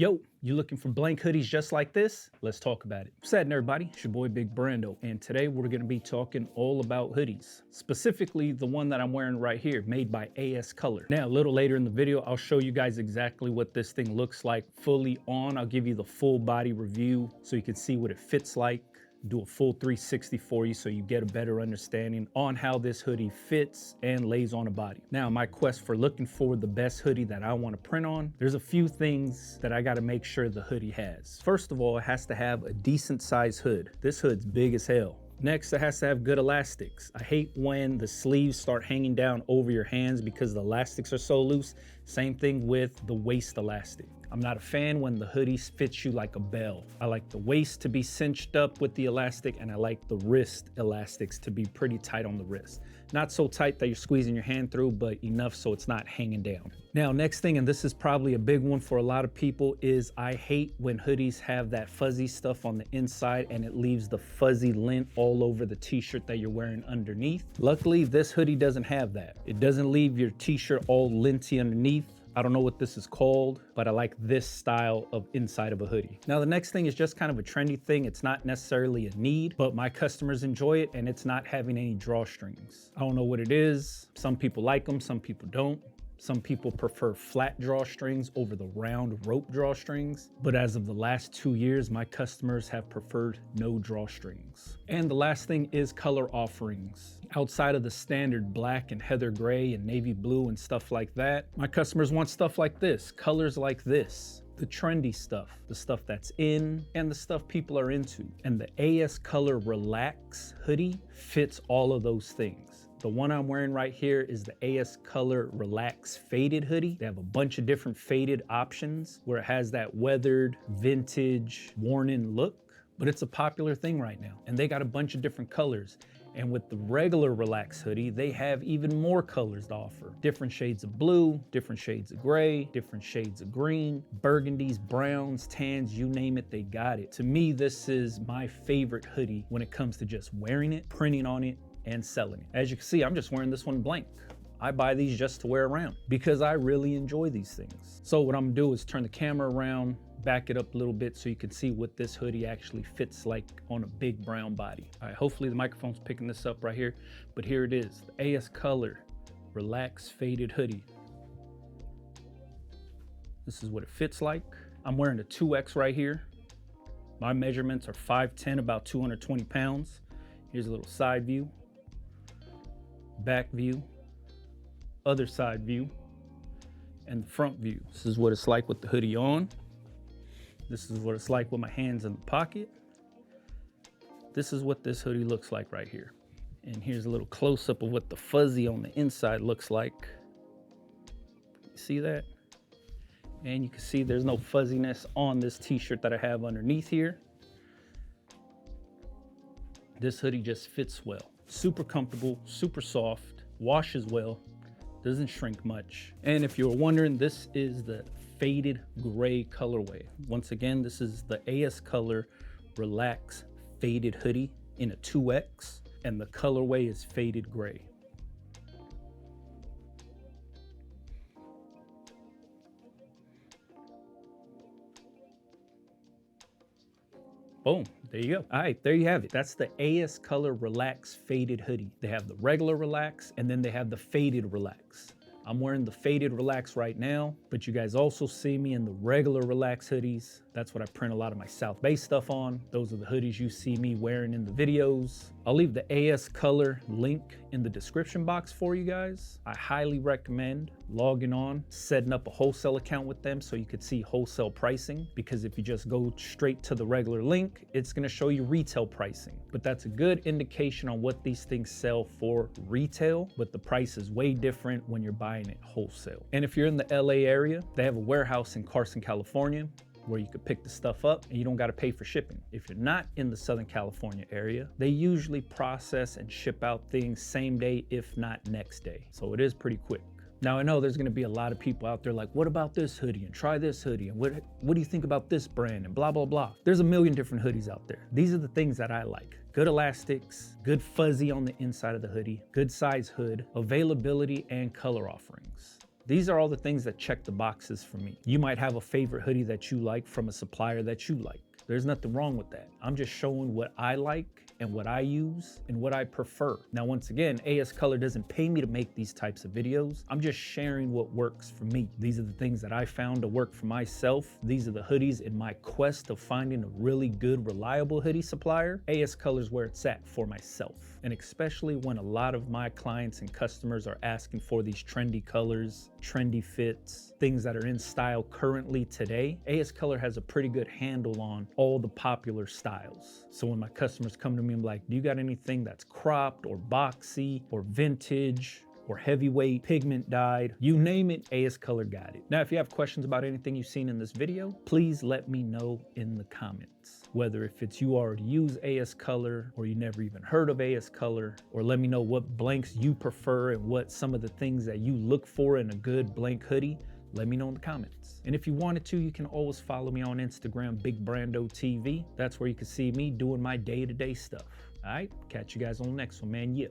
Yo, you looking for blank hoodies just like this? Let's talk about it. What's happening, everybody? It's your boy Big Brando, and today we're gonna be talking all about hoodies. Specifically, the one that I'm wearing right here, made by iColor. Now, a little later in the video, I'll show you guys exactly what this thing looks like fully on. I'll give you the full body review so you can see what it fits like. Do a full 360 for you so you get a better understanding on how this hoodie fits and lays on a body. Now, my quest for looking for the best hoodie that I want to print on, there's a few things that I got to make sure the hoodie has. First of all, it has to have a decent size hood. This hood's big as hell. Next, it has to have good elastics. I hate when the sleeves start hanging down over your hands because the elastics are so loose. Same thing with the waist elastic. I'm not a fan when the hoodie fits you like a bell. I like the waist to be cinched up with the elastic, and I like the wrist elastics to be pretty tight on the wrist. Not so tight that you're squeezing your hand through, but enough so it's not hanging down. Now, next thing, and this is probably a big one for a lot of people, is I hate when hoodies have that fuzzy stuff on the inside and it leaves the fuzzy lint all over the t-shirt that you're wearing underneath. Luckily, this hoodie doesn't have that. It doesn't leave your t-shirt all linty underneath. I don't know what this is called, but I like this style of inside of a hoodie. Now, the next thing is just kind of a trendy thing. It's not necessarily a need, but my customers enjoy it, and it's not having any drawstrings. I don't know what it is. Some people like them, some people don't. Some people prefer flat drawstrings over the round rope drawstrings, but as of the last 2 years, my customers have preferred no drawstrings. And the last thing is color offerings. Outside of the standard black and heather gray and navy blue and stuff like that, my customers want stuff like this, colors like this. The trendy stuff, the stuff that's in, and the stuff people are into. And the iColor Relax hoodie fits all of those things. The one I'm wearing right here is the iColor Relax Faded hoodie. They have a bunch of different faded options where it has that weathered, vintage, worn-in look, but it's a popular thing right now. And they got a bunch of different colors. And with the regular Relax hoodie, they have even more colors to offer. Different shades of blue, different shades of gray, different shades of green, burgundies, browns, tans, you name it, they got it. To me, this is my favorite hoodie when it comes to just wearing it, printing on it, and selling it. As you can see, I'm just wearing this one blank. I buy these just to wear around because I really enjoy these things. So what I'm gonna do is turn the camera around, back it up a little bit so you can see what this hoodie actually fits like on a big brown body. All right, hopefully the microphone's picking this up right here, but here it is, the iColor Relax Faded hoodie. This is what it fits like. I'm wearing a 2X right here. My measurements are 5'10", about 220 pounds. Here's a little side view, back view, other side view, and the front view. This is what it's like with the hoodie on. This is what it's like with my hands in the pocket. This is what this hoodie looks like right here. And here's a little close-up of what the fuzzy on the inside looks like. You see that? And you can see there's no fuzziness on this t-shirt that I have underneath here. This hoodie just fits well. Super comfortable, super soft, washes well, doesn't shrink much. And if you were wondering, this is the faded gray colorway. Once again, this is the iColor Relax Faded hoodie in a 2X, and the colorway is faded gray. Boom, there you go. All right, there you have it. That's the iColor Relax Faded hoodie. They have the regular Relax, and then they have the faded Relax. I'm wearing the faded Relax right now, but you guys also see me in the regular Relax hoodies. That's what I print a lot of my South Bay stuff on. Those are the hoodies you see me wearing in the videos. I'll leave the iColor link in the description box for you guys. I highly recommend logging on, setting up a wholesale account with them so you could see wholesale pricing, because if you just go straight to the regular link, it's gonna show you retail pricing. But that's a good indication on what these things sell for retail, but the price is way different when you're buying it wholesale. And if you're in the LA area, they have a warehouse in Carson, California, where you could pick the stuff up and you don't got to pay for shipping. If you're not in the Southern California area, they usually process and ship out things same day, if not next day. So it is pretty quick. Now, I know there's going to be a lot of people out there like, what about this hoodie, and try this hoodie, and what do you think about this brand, and blah, blah, blah. There's a million different hoodies out there. These are the things that I like. Good elastics, good fuzzy on the inside of the hoodie, good size hood, availability, and color offerings. These are all the things that check the boxes for me. You might have a favorite hoodie that you like from a supplier that you like. There's nothing wrong with that. I'm just showing what I like and what I use and what I prefer. Now, once again, iColor doesn't pay me to make these types of videos. I'm just sharing what works for me. These are the things that I found to work for myself. These are the hoodies in my quest of finding a really good, reliable hoodie supplier. iColor is where it's at for myself. And especially when a lot of my clients and customers are asking for these trendy colors, trendy fits, things that are in style currently today, iColor has a pretty good handle on all the popular styles. So when my customers come to me and like, do you got anything that's cropped or boxy or vintage or heavyweight, pigment dyed, you name it, iColor got it. Now, if you have questions about anything you've seen in this video, please let me know in the comments. Whether if it's you already use iColor or you never even heard of iColor, or let me know what blanks you prefer and what some of the things that you look for in a good blank hoodie. Let me know in the comments. And if you wanted to, you can always follow me on Instagram, Big Brando TV. That's where you can see me doing my day-to-day stuff. All right, catch you guys on the next one, man. Yeah.